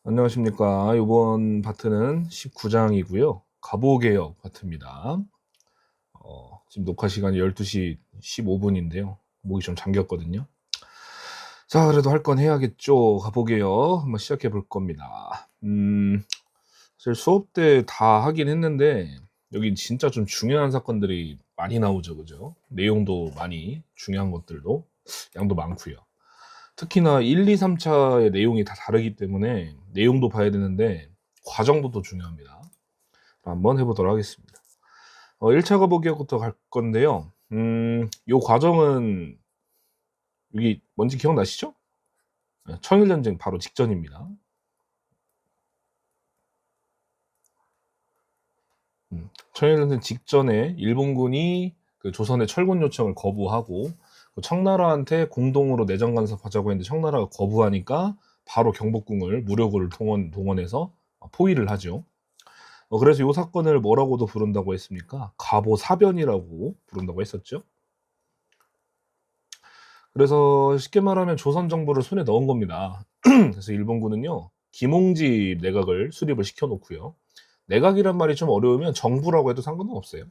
안녕하십니까. 이번 파트는 19장이고요. 갑오개혁 파트입니다. 지금 녹화 시간이 12시 15분인데요. 목이 좀 잠겼거든요. 자, 그래도 할 건 해야겠죠. 갑오개혁 한번 시작해 볼 겁니다. 사실 수업 때 다 하긴 했는데 여기 진짜 좀 중요한 사건들이 많이 나오죠. 그죠? 내용도 많이 중요한 것들도 양도 많고요. 특히나 1, 2, 3차의 내용이 다 다르기 때문에 내용도 봐야 되는데 과정도 또 중요합니다. 한번 해보도록 하겠습니다. 1차 가보기부터 갈 건데요. 요 과정은 여기 뭔지 기억나시죠? 청일전쟁 바로 직전입니다. 청일전쟁 직전에 일본군이 그 조선의 철군 요청을 거부하고 청나라한테 공동으로 내정 간섭하자고 했는데 청나라가 거부하니까 바로 경복궁을 무력을 동원해서 포위를 하죠. 그래서 이 사건을 뭐라고도 부른다고 했습니까? 갑오사변이라고 부른다고 했었죠. 그래서 쉽게 말하면 조선 정부를 손에 넣은 겁니다. 그래서 일본군은요, 김홍집 내각을 수립을 시켜놓고요. 내각이란 말이 좀 어려우면 정부라고 해도 상관은 없어요.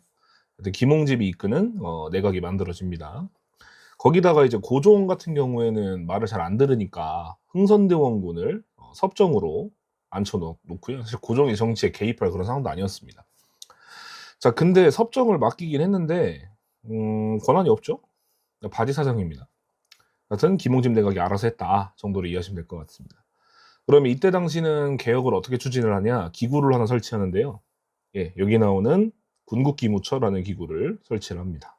김홍집이 이끄는 내각이 만들어집니다. 거기다가 이제 고종 같은 경우에는 말을 잘 안 들으니까 흥선대원군을 섭정으로 앉혀놓고요. 사실 고종이 정치에 개입할 그런 상황도 아니었습니다. 자, 근데 섭정을 맡기긴 했는데 권한이 없죠. 바지사장입니다. 여튼 김홍집 내각이 알아서 했다 정도로 이해하시면 될 것 같습니다. 그러면 이때 당시는 개혁을 어떻게 추진을 하냐? 기구를 하나 설치하는데요. 예, 여기 나오는 군국기무처라는 기구를 설치를 합니다.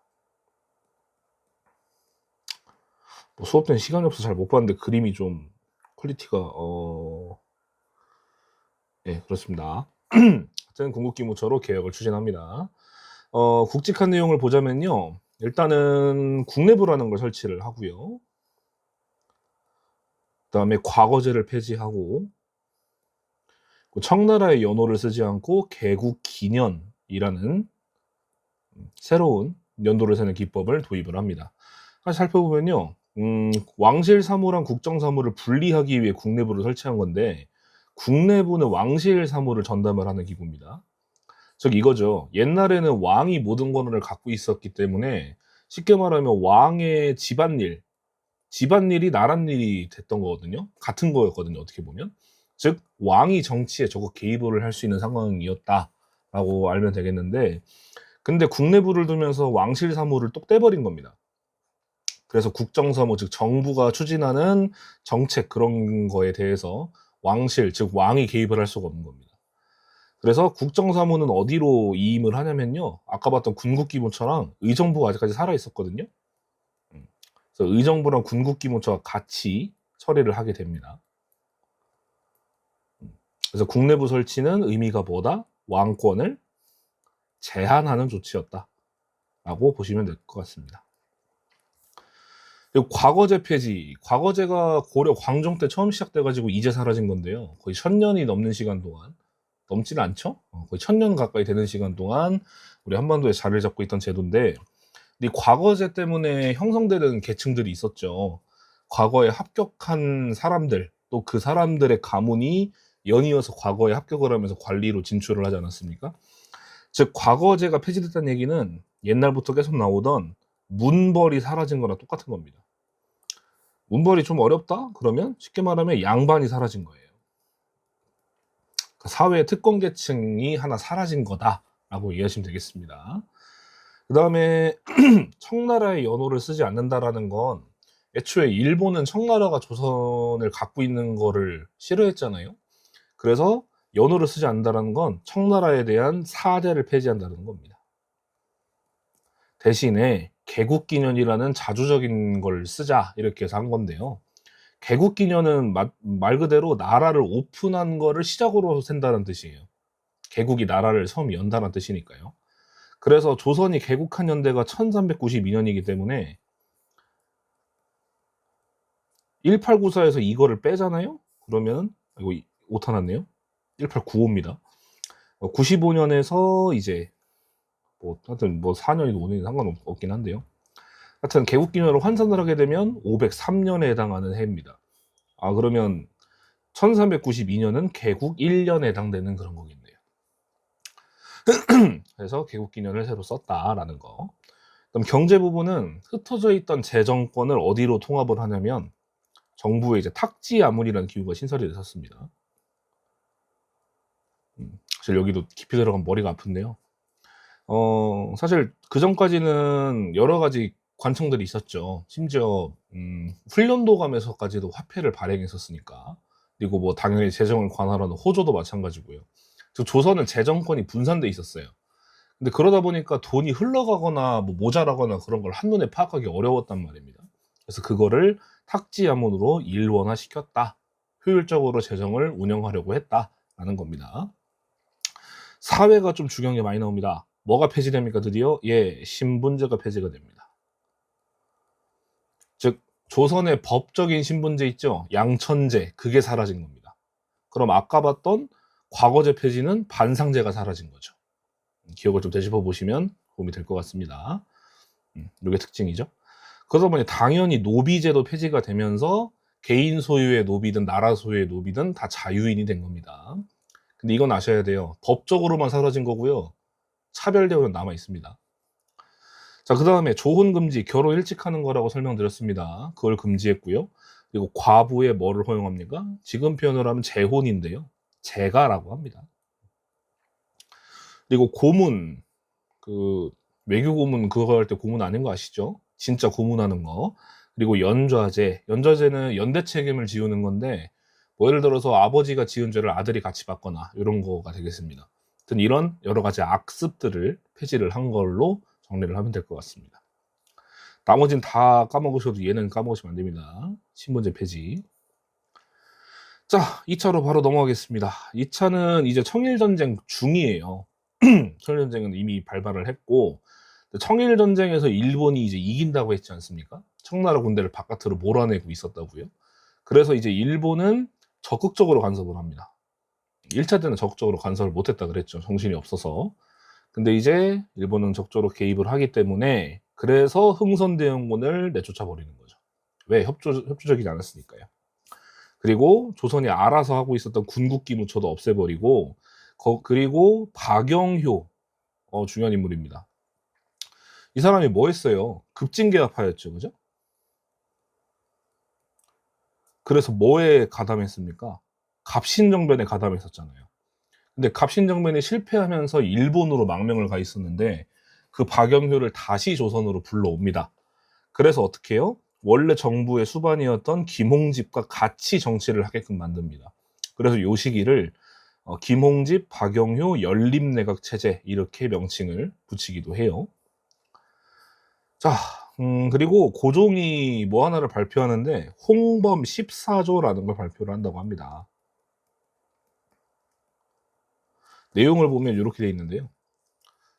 뭐 수업 때는 시간이 없어서 잘 못 봤는데 그림이 좀 퀄리티가 예, 그렇습니다. 하여튼 군국기무처로 개혁을 추진합니다. 굵직한 내용을 보자면요. 일단은 국내부라는 걸 설치를 하고요. 그다음에 과거제를 폐지하고 청나라의 연호를 쓰지 않고 개국기년이라는 새로운 연도를 세는 기법을 도입을 합니다. 사실 살펴보면요. 왕실사무랑 국정사무를 분리하기 위해 국내부를 설치한 건데 국내부는 왕실사무를 전담을 하는 기구입니다. 즉 이거죠. 옛날에는 왕이 모든 권한을 갖고 있었기 때문에 쉽게 말하면 왕의 집안일이 나랏일이 됐던 거거든요. 같은 거였거든요, 어떻게 보면. 즉 왕이 정치에 적극 개입을 할 수 있는 상황이었다라고 알면 되겠는데 근데 국내부를 두면서 왕실 사무를 똑 떼버린 겁니다. 그래서 국정사무 즉 정부가 추진하는 정책 그런 거에 대해서 왕실 즉 왕이 개입을 할 수가 없는 겁니다. 그래서 국정사무는 어디로 이임을 하냐면요. 아까 봤던 군국기무처랑 의정부가 아직까지 살아 있었거든요. 그래서 의정부랑 군국기무처가 같이 처리를 하게 됩니다. 그래서 국내부 설치는 의미가 뭐다? 왕권을 제한하는 조치였다라고 보시면 될 것 같습니다. 그리고 과거제 폐지, 과거제가 고려 광종 때 처음 시작돼가지고 이제 사라진 건데요. 거의 1000년이 넘는 시간 동안, 넘지는 않죠? 거의 1000년 가까이 되는 시간 동안 우리 한반도에 자리를 잡고 있던 제도인데 이 과거제 때문에 형성되는 계층들이 있었죠. 과거에 합격한 사람들, 또 그 사람들의 가문이 연이어서 과거에 합격을 하면서 관리로 진출을 하지 않았습니까? 즉 과거제가 폐지됐다는 얘기는 옛날부터 계속 나오던 문벌이 사라진 거랑 똑같은 겁니다. 문벌이 좀 어렵다? 그러면 쉽게 말하면 양반이 사라진 거예요. 사회의 특권 계층이 하나 사라진 거다라고 이해하시면 되겠습니다. 그 다음에 청나라의 연호를 쓰지 않는다라는 건 애초에 일본은 청나라가 조선을 갖고 있는 거를 싫어했잖아요. 그래서 연호를 쓰지 않는다라는 건 청나라에 대한 사대를 폐지한다는 겁니다. 대신에 개국기년이라는 자주적인 걸 쓰자 이렇게 해서 한 건데요. 개국기년은 말 그대로 나라를 오픈한 거를 시작으로 센다는 뜻이에요. 개국이 나라를 처음 연다는 뜻이니까요. 그래서 조선이 개국한 연대가 1392년이기 때문에 1894에서 이거를 빼잖아요? 그러면 이거 오타 났네요. 1895입니다. 95년에서 이제 뭐 하여튼 뭐 4년이든 5년이든 상관없긴 한데요. 하여튼 개국기념으로 환산을 하게 되면 503년에 해당하는 해입니다. 아 그러면 1392년은 개국 1년에 해당되는 그런 거겠네요. 그래서 개국기년을 새로 썼다라는 거. 그럼 경제 부분은 흩어져 있던 재정권을 어디로 통합을 하냐면 정부의 이제 탁지아문이라는 기구가 신설이 됐었습니다. 사실 여기도 깊이 들어가면 머리가 아픈데요. 사실 그 전까지는 여러 가지 관청들이 있었죠. 심지어 훈련도감에서까지도 화폐를 발행했었으니까. 그리고 뭐 당연히 재정을 관할하는 호조도 마찬가지고요. 즉 조선은 재정권이 분산돼 있었어요. 근데 그러다 보니까 돈이 흘러가거나 뭐 모자라거나 그런 걸 한눈에 파악하기 어려웠단 말입니다. 그래서 그거를 탁지야문으로 일원화시켰다. 효율적으로 재정을 운영하려고 했다라는 겁니다. 사회가 좀 중요한 게 많이 나옵니다. 뭐가 폐지됩니까 드디어? 예, 신분제가 폐지가 됩니다. 즉 조선의 법적인 신분제 있죠? 양천제, 그게 사라진 겁니다. 그럼 아까 봤던 과거제 폐지는 반상제가 사라진 거죠. 기억을 좀 되짚어 보시면 도움이 될 것 같습니다. 이게 특징이죠. 그러다 보니 당연히 노비제도 폐지가 되면서 개인 소유의 노비든 나라 소유의 노비든 다 자유인이 된 겁니다. 근데 이건 아셔야 돼요. 법적으로만 사라진 거고요. 차별 대우는 남아 있습니다. 자, 그다음에 조혼 금지, 결혼 일찍 하는 거라고 설명드렸습니다. 그걸 금지했고요. 그리고 과부에 뭐를 허용합니까? 지금 표현을 하면 재혼인데요. 재가라고 합니다. 그리고 고문, 그 외교 고문 그거 할 때 고문 아닌 거 아시죠? 진짜 고문하는 거. 그리고 연좌제, 연좌제는 연대 책임을 지우는 건데 뭐 예를 들어서 아버지가 지은 죄를 아들이 같이 받거나 이런 거가 되겠습니다. 하여튼 이런 여러 가지 악습들을 폐지를 한 걸로 정리를 하면 될 것 같습니다. 나머지는 다 까먹으셔도 얘는 까먹으시면 안 됩니다. 신분제 폐지. 자, 2차로 바로 넘어가겠습니다. 2차는 이제 청일전쟁 중이에요. 청일전쟁은 이미 발발을 했고 청일전쟁에서 일본이 이제 이긴다고 했지 않습니까? 청나라 군대를 바깥으로 몰아내고 있었다고요. 그래서 이제 일본은 적극적으로 간섭을 합니다. 1차 때는 적극적으로 간섭을 못했다 그랬죠. 정신이 없어서. 근데 이제 일본은 적극적으로 개입을 하기 때문에 그래서 흥선대원군을 내쫓아 버리는 거죠. 왜? 협조적이지 않았으니까요. 그리고 조선이 알아서 하고 있었던 군국기무처도 없애버리고 그리고 박영효 중요한 인물입니다. 이 사람이 뭐 했어요? 급진개혁파였죠. 그죠? 그래서 뭐에 가담했습니까? 갑신정변에 가담했었잖아요. 근데 갑신정변이 실패하면서 일본으로 망명을 가 있었는데 그 박영효를 다시 조선으로 불러옵니다. 그래서 어떻게 해요? 원래 정부의 수반이었던 김홍집과 같이 정치를 하게끔 만듭니다. 그래서 요 시기를 김홍집, 박영효 연립내각 체제 이렇게 명칭을 붙이기도 해요. 자, 그리고 고종이 뭐 하나를 발표하는데 홍범 14조라는 걸 발표를 한다고 합니다. 내용을 보면 이렇게 돼 있는데요.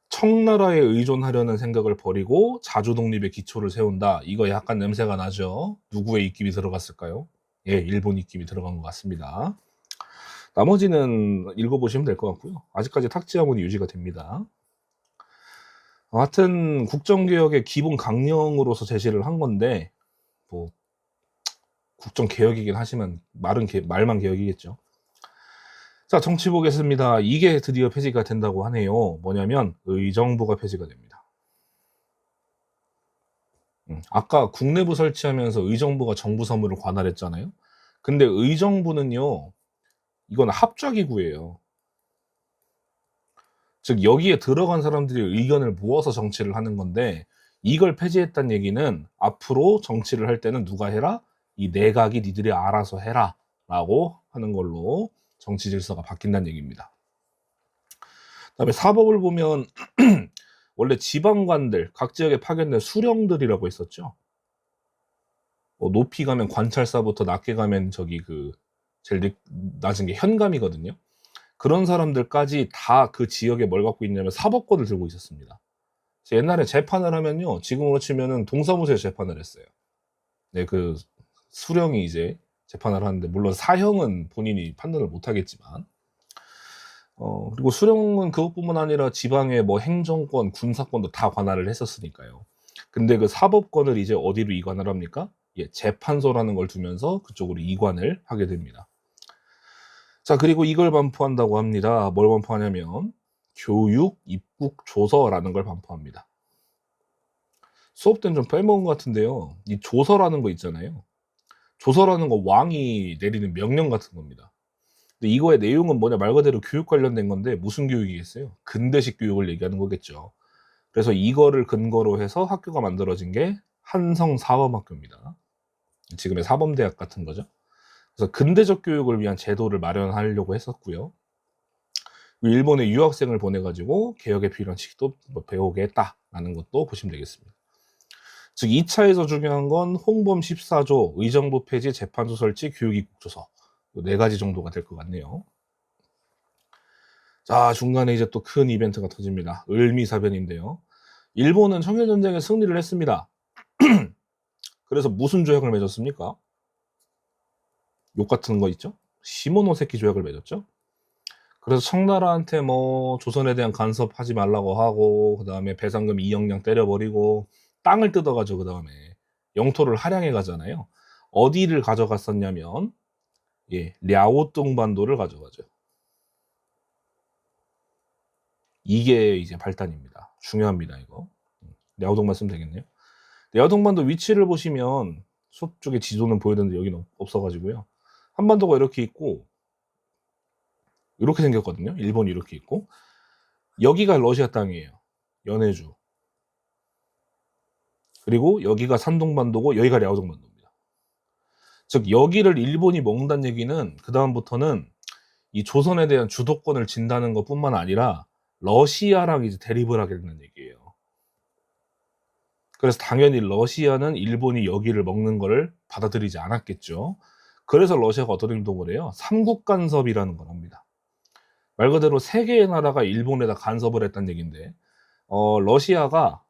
청나라에 의존하려는 생각을 버리고 자주 독립의 기초를 세운다. 이거 약간 냄새가 나죠? 누구의 입김이 들어갔을까요? 예, 일본 입김이 들어간 것 같습니다. 나머지는 읽어보시면 될 것 같고요. 아직까지 탁지아문이 유지가 됩니다. 하여튼 국정개혁의 기본 강령으로서 제시를 한 건데 뭐 국정개혁이긴 하지만 말만 개혁이겠죠. 자, 정치 보겠습니다. 이게 드디어 폐지가 된다고 하네요. 뭐냐면 의정부가 폐지가 됩니다. 아까 국내부 설치하면서 의정부가 정부 사무를 관할했잖아요. 근데 의정부는요, 이건 합작기구예요. 즉 여기에 들어간 사람들이 의견을 모아서 정치를 하는 건데 이걸 폐지했다는 얘기는 앞으로 정치를 할 때는 누가 해라? 이 내각이 니들이 알아서 해라 라고 하는 걸로 정치 질서가 바뀐다는 얘기입니다. 그다음에 사법을 보면 원래 지방관들, 각 지역에 파견된 수령들이라고 있었죠. 높이 가면 관찰사부터 낮게 가면 저기 제일 낮은 게 현감이거든요. 그런 사람들까지 다 그 지역에 뭘 갖고 있냐면 사법권을 들고 있었습니다. 옛날에 재판을 하면요, 지금으로 치면은 동사무소에서 재판을 했어요. 네, 그 수령이 이제 재판을 하는데 물론 사형은 본인이 판단을 못 하겠지만 그리고 수령은 그것뿐만 아니라 지방의 뭐 행정권, 군사권도 다 관할을 했었으니까요. 근데 그 사법권을 이제 어디로 이관을 합니까? 예, 재판소라는 걸 두면서 그쪽으로 이관을 하게 됩니다. 자, 그리고 이걸 반포한다고 합니다. 뭘 반포하냐면 교육 입국 조서라는 걸 반포합니다. 수업 때는 좀 빼먹은 것 같은데요. 이 조서라는 거 있잖아요. 조서라는 거 왕이 내리는 명령 같은 겁니다. 근데 이거의 내용은 뭐냐 말 그대로 교육 관련된 건데 무슨 교육이겠어요? 근대식 교육을 얘기하는 거겠죠. 그래서 이거를 근거로 해서 학교가 만들어진 게 한성사범학교입니다. 지금의 사범대학 같은 거죠. 그래서 근대적 교육을 위한 제도를 마련하려고 했었고요. 일본에 유학생을 보내가지고 개혁에 필요한 지식도 배우게 했다라는 것도 보시면 되겠습니다. 즉 2차에서 중요한 건 홍범 14조, 의정부 폐지, 재판소 설치, 교육입국조서 네 가지 정도가 될 것 같네요. 자, 중간에 이제 또 큰 이벤트가 터집니다. 을미사변인데요. 일본은 청일전쟁에 승리를 했습니다. 그래서 무슨 조약을 맺었습니까? 욕 같은 거 있죠? 시모노세키 조약을 맺었죠. 그래서 청나라한테 뭐 조선에 대한 간섭하지 말라고 하고 그 다음에 배상금 2억냥 때려버리고 땅을 뜯어가지고 그 다음에 영토를 할양해 가잖아요. 어디를 가져갔었냐면 랴오뚱 반도를 가져가죠. 이게 이제 발단입니다. 중요합니다 이거. 랴오뚱 쓰면 되겠네요. 랴오뚱 반도 위치를 보시면 수업 쪽에 지도는 보이는데 여기는 없어가지고요. 한반도가 이렇게 있고 이렇게 생겼거든요. 일본이 이렇게 있고 여기가 러시아 땅이에요. 연해주. 그리고 여기가 산둥반도고 여기가 랴오둥반도입니다. 즉 여기를 일본이 먹는다는 얘기는 그 다음부터는 이 조선에 대한 주도권을 진다는 것뿐만 아니라 러시아랑 이제 대립을 하게 된다는 얘기예요. 그래서 당연히 러시아는 일본이 여기를 먹는 거를 받아들이지 않았겠죠. 그래서 러시아가 어떤 행동을 해요? 삼국 간섭이라는 걸 합니다. 말 그대로 세 개의 나라가 일본에다 간섭을 했다는 얘기인데 러시아가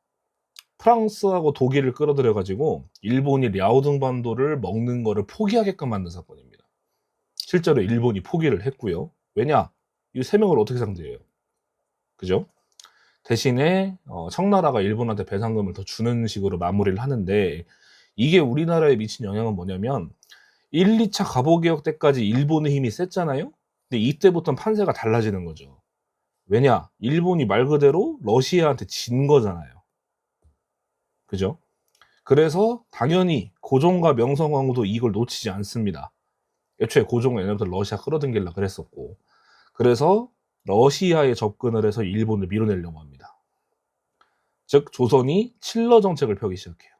프랑스하고 독일을 끌어들여 가지고 일본이 랴오둥 반도를 먹는 거를 포기하게끔 만든 사건입니다. 실제로 일본이 포기를 했고요. 왜냐? 이 세 명을 어떻게 상대해요? 그죠? 대신에 청나라가 일본한테 배상금을 더 주는 식으로 마무리를 하는데 이게 우리나라에 미친 영향은 뭐냐면 1, 2차 갑오개혁 때까지 일본의 힘이 셌잖아요. 근데 이때부터는 판세가 달라지는 거죠. 왜냐? 일본이 말 그대로 러시아한테 진 거잖아요. 그죠? 그래서 당연히 고종과 명성황후도 이걸 놓치지 않습니다. 애초에 고종은 옛날부터 러시아 끌어당기려고 그랬었고 그래서 러시아에 접근을 해서 일본을 밀어내려고 합니다. 즉 조선이 칠러 정책을 펴기 시작해요.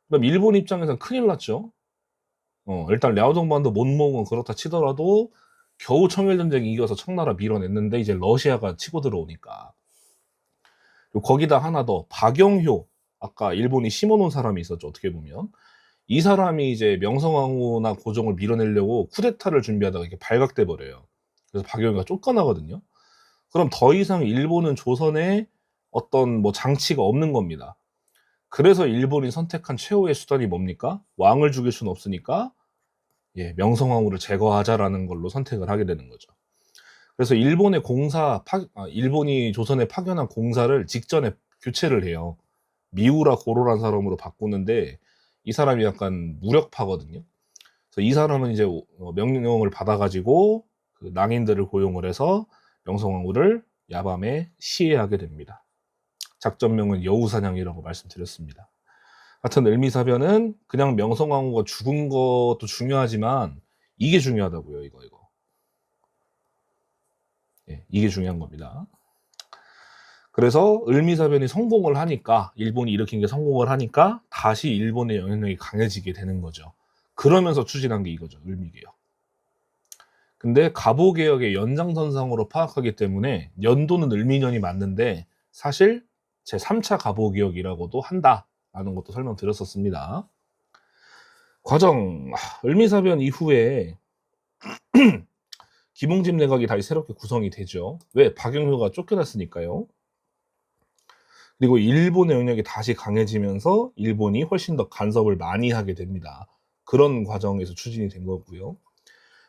그럼 일본 입장에서는 큰일 났죠. 일단 랴오동반도 못 먹은 건 그렇다 치더라도 겨우 청일전쟁 이겨서 청나라 밀어냈는데 이제 러시아가 치고 들어오니까 거기다 하나 더 박영효 아까 일본이 심어놓은 사람이 있었죠. 어떻게 보면 이 사람이 이제 명성황후나 고종을 밀어내려고 쿠데타를 준비하다가 이렇게 발각돼 버려요. 그래서 박영효가 쫓겨나거든요. 그럼 더 이상 일본은 조선에 어떤 뭐 장치가 없는 겁니다. 그래서 일본이 선택한 최후의 수단이 뭡니까? 왕을 죽일 수는 없으니까 명성황후를 제거하자라는 걸로 선택을 하게 되는 거죠. 그래서 일본이 조선에 파견한 공사를 직전에 교체를 해요. 미우라 고로란 사람으로 바꾸는데 이 사람이 약간 무력파거든요. 그래서 이 사람은 이제 명령을 받아가지고 그 낭인들을 고용을 해서 명성황후를 야밤에 시해하게 됩니다. 작전명은 여우사냥이라고 말씀드렸습니다. 하여튼 을미사변은 그냥 명성황후가 죽은 것도 중요하지만 이게 중요하다고요. 이거. 이게 중요한 겁니다. 그래서 을미사변이 성공을 하니까 일본이 일으킨 게 성공을 하니까 다시 일본의 영향력이 강해지게 되는 거죠. 그러면서 추진한 게 이거죠. 을미개혁. 근데 갑오개혁의 연장선상으로 파악하기 때문에 연도는 을미년이 맞는데 사실 제3차 갑오개혁이라고도 한다라는 것도 설명드렸었습니다. 과정 을미사변 이후에 김웅집 내각이 다시 새롭게 구성이 되죠. 왜? 박영효가 쫓겨났으니까요. 그리고 일본의 영향력이 다시 강해지면서 일본이 훨씬 더 간섭을 많이 하게 됩니다. 그런 과정에서 추진이 된 거고요.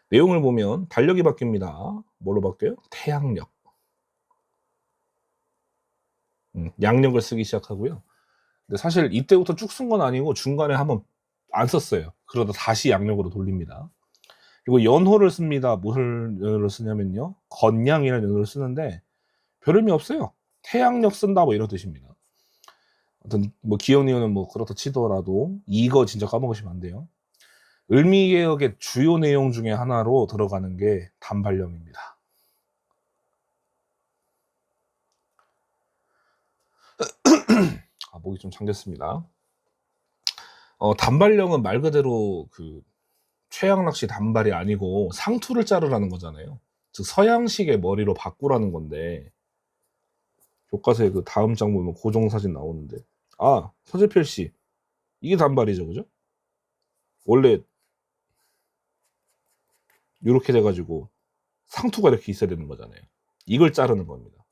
내용을 보면 달력이 바뀝니다. 뭘로 바뀌어요? 태양력. 양력을 쓰기 시작하고요. 근데 사실 이때부터 쭉 쓴 건 아니고 중간에 한번 안 썼어요. 그러다 다시 양력으로 돌립니다. 그리고 연호를 씁니다. 무슨 연호를 쓰냐면요. 건양이라는 연호를 쓰는데 별 의미 없어요. 태양력 쓴다 뭐 이런 뜻입니다. 아무튼 뭐 기억니은은 뭐 그렇다 치더라도 이거 진짜 까먹으시면 안 돼요. 을미개혁의 주요 내용 중에 하나로 들어가는 게 단발령입니다. 목이 좀 잠겼습니다. 단발령은 말 그대로 그 최양락 씨 단발이 아니고 상투를 자르라는 거잖아요. 즉 서양식의 머리로 바꾸라는 건데 교과서에 그 다음 장 보면 고종 사진 나오는데 서재필 씨 이게 단발이죠, 그죠? 원래 이렇게 돼가지고 상투가 이렇게 있어야 되는 거잖아요. 이걸 자르는 겁니다.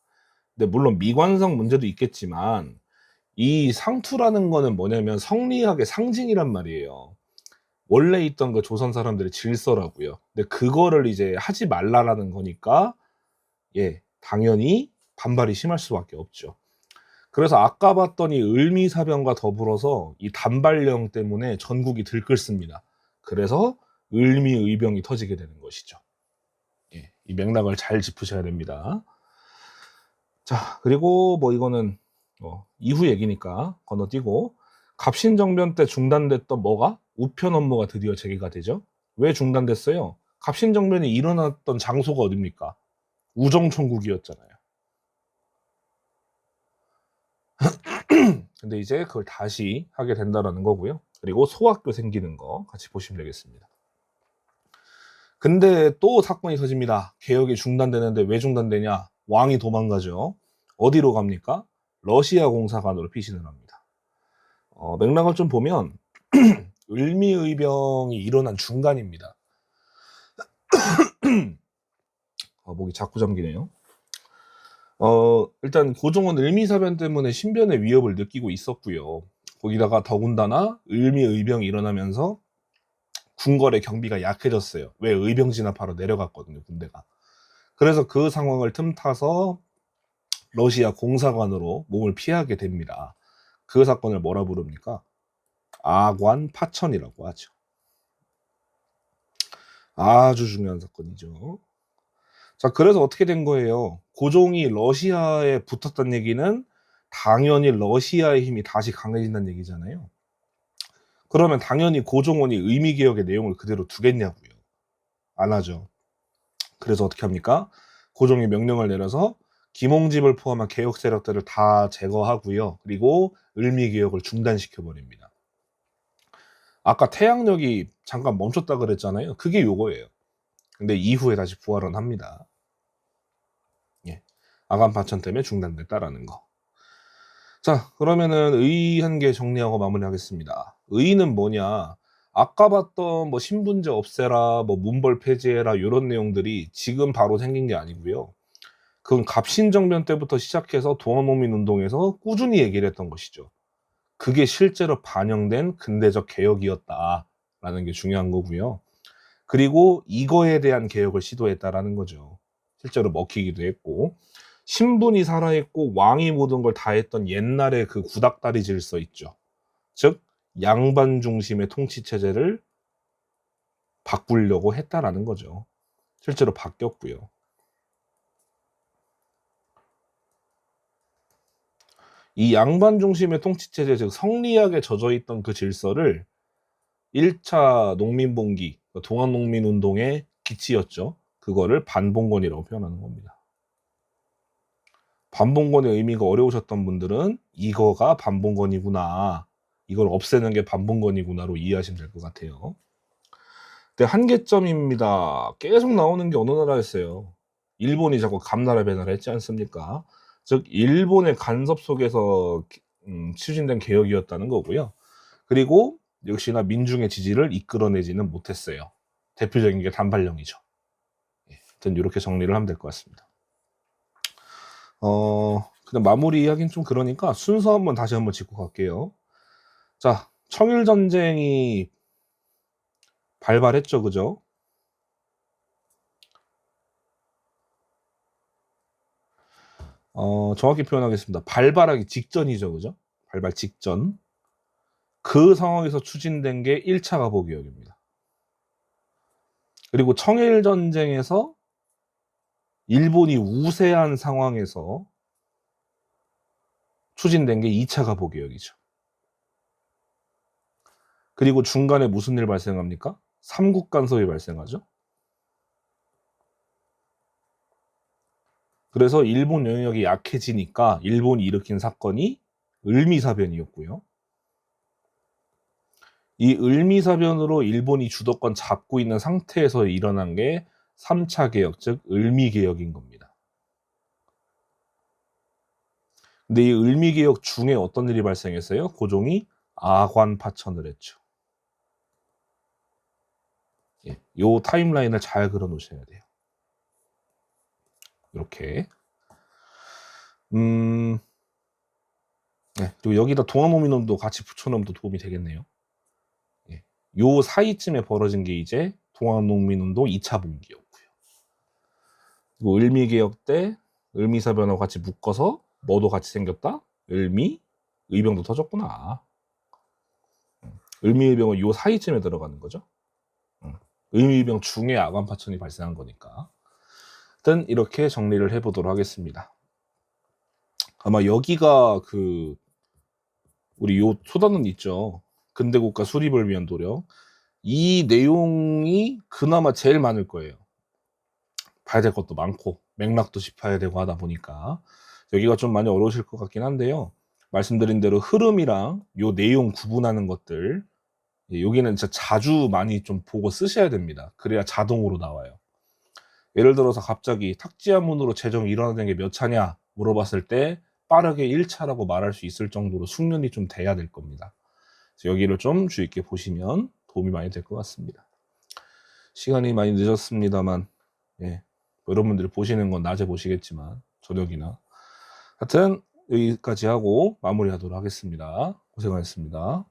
근데 물론 미관성 문제도 있겠지만 이 상투라는 거는 뭐냐면 성리학의 상징이란 말이에요. 원래 있던 그 조선 사람들의 질서라고요. 근데 그거를 이제 하지 말라라는 거니까 당연히 반발이 심할 수밖에 없죠. 그래서 아까 봤더니 을미사병과 더불어서 이 단발령 때문에 전국이 들끓습니다. 그래서 을미의병이 터지게 되는 것이죠. 이 맥락을 잘 짚으셔야 됩니다. 자, 그리고 뭐 이거는 이후 얘기니까 건너뛰고 갑신정변 때 중단됐던 뭐가? 우편 업무가 드디어 재개가 되죠. 왜 중단됐어요? 갑신정변이 일어났던 장소가 어딥니까? 우정총국이었잖아요. 근데 이제 그걸 다시 하게 된다라는 거고요. 그리고 소학교 생기는 거 같이 보시면 되겠습니다. 근데 또 사건이 터집니다. 개혁이 중단되는데 왜 중단되냐? 왕이 도망가죠. 어디로 갑니까? 러시아 공사관으로 피신을 합니다. 맥락을 좀 보면 을미의병이 일어난 중간입니다. 목이 자꾸 잠기네요. 일단 고종은 을미사변 때문에 신변의 위협을 느끼고 있었고요. 거기다가 더군다나 을미의병이 일어나면서 궁궐의 경비가 약해졌어요. 왜? 의병 진압하러 내려갔거든요, 군대가. 그래서 그 상황을 틈타서 러시아 공사관으로 몸을 피하게 됩니다. 그 사건을 뭐라 부릅니까? 아관 파천이라고 하죠. 아주 중요한 사건이죠. 자, 그래서 어떻게 된 거예요? 고종이 러시아에 붙었다는 얘기는 당연히 러시아의 힘이 다시 강해진다는 얘기잖아요. 그러면 당연히 고종원이 의미개혁의 내용을 그대로 두겠냐고요. 안 하죠. 그래서 어떻게 합니까? 고종이 명령을 내려서 김홍집을 포함한 개혁 세력들을 다 제거하고요. 그리고 을미개혁을 중단시켜 버립니다. 아까 태양력이 잠깐 멈췄다 그랬잖아요. 그게 요거예요. 근데 이후에 다시 부활은 합니다. 아간 파천 때문에 중단됐다라는 거. 자, 그러면은 의 한 개 정리하고 마무리하겠습니다. 의는 뭐냐? 아까 봤던 뭐 신분제 없애라, 뭐 문벌 폐지해라 이런 내용들이 지금 바로 생긴 게 아니고요. 그건 갑신정변 때부터 시작해서 동아농민 운동에서 꾸준히 얘기를 했던 것이죠. 그게 실제로 반영된 근대적 개혁이었다라는 게 중요한 거고요. 그리고 이거에 대한 개혁을 시도했다라는 거죠. 실제로 먹히기도 했고 신분이 살아있고 왕이 모든 걸 다 했던 옛날의 그 구닥다리 질서 있죠. 즉 양반 중심의 통치 체제를 바꾸려고 했다라는 거죠. 실제로 바뀌었고요. 이 양반 중심의 통치 체제, 즉 성리학에 젖어 있던 그 질서를 1차 농민봉기, 동학농민운동의 기치였죠. 그거를 반봉건이라고 표현하는 겁니다. 반봉건의 의미가 어려우셨던 분들은 이거가 반봉건이구나, 이걸 없애는 게 반봉건이구나로 이해하시면 될 것 같아요. 근데 한계점입니다. 계속 나오는 게 어느 나라였어요? 일본이 자꾸 감나라 배나라 했지 않습니까? 즉 일본의 간섭 속에서 추진된 개혁이었다는 거고요. 그리고 역시나 민중의 지지를 이끌어내지는 못했어요. 대표적인 게 단발령이죠. 하여튼 이렇게 정리를 하면 될 것 같습니다. 그냥 마무리하긴 좀 그러니까 순서 한번 다시 한번 짚고 갈게요. 자, 청일전쟁이 발발했죠, 그죠? 정확히 표현하겠습니다. 발발하기 직전이죠, 그죠? 발발 직전. 그 상황에서 추진된 게 1차 가보개혁입니다. 그리고 청일 전쟁에서 일본이 우세한 상황에서 추진된 게 2차 가보개혁이죠. 그리고 중간에 무슨 일 발생합니까? 삼국 간섭이 발생하죠. 그래서 일본 영역이 약해지니까 일본이 일으킨 사건이 을미사변이었고요. 이 을미사변으로 일본이 주도권 잡고 있는 상태에서 일어난 게 3차 개혁, 즉 을미개혁인 겁니다. 근데 이 을미개혁 중에 어떤 일이 발생했어요? 고종이 아관파천을 했죠. 예, 요 타임라인을 잘 그려 놓으셔야 돼요. 이렇게. 네, 그리고 여기다 동아노민론도 같이 붙여놓으면 또 도움이 되겠네요. 예, 요 사이쯤에 벌어진 게 이제 동아농민운동 2차 분기였고요. 그리고 을미개혁 때 을미사변하고 같이 묶어서 뭐도 같이 생겼다? 을미의병도 터졌구나. 을미의병은 요 사이쯤에 들어가는 거죠. 을미의병 중에 아관파천이 발생한 거니까. 일단 이렇게 정리를 해보도록 하겠습니다. 아마 여기가 우리 요 소단원 있죠. 근대국가 수립을 위한 노력. 이 내용이 그나마 제일 많을 거예요. 봐야 될 것도 많고 맥락도 짚어야 되고 하다 보니까 여기가 좀 많이 어려우실 것 같긴 한데요. 말씀드린 대로 흐름이랑 요 내용 구분하는 것들, 여기는 진짜 자주 많이 좀 보고 쓰셔야 됩니다. 그래야 자동으로 나와요. 예를 들어서 갑자기 탁지하문으로 제정이 일어나는 게 몇 차냐 물어봤을 때 빠르게 1차라고 말할 수 있을 정도로 숙련이 좀 돼야 될 겁니다. 그래서 여기를 좀 주의 있게 보시면 도움이 많이 될 것 같습니다. 시간이 많이 늦었습니다만, 예, 여러분들이 보시는 건 낮에 보시겠지만 저녁이나 하여튼 여기까지 하고 마무리하도록 하겠습니다. 고생하셨습니다.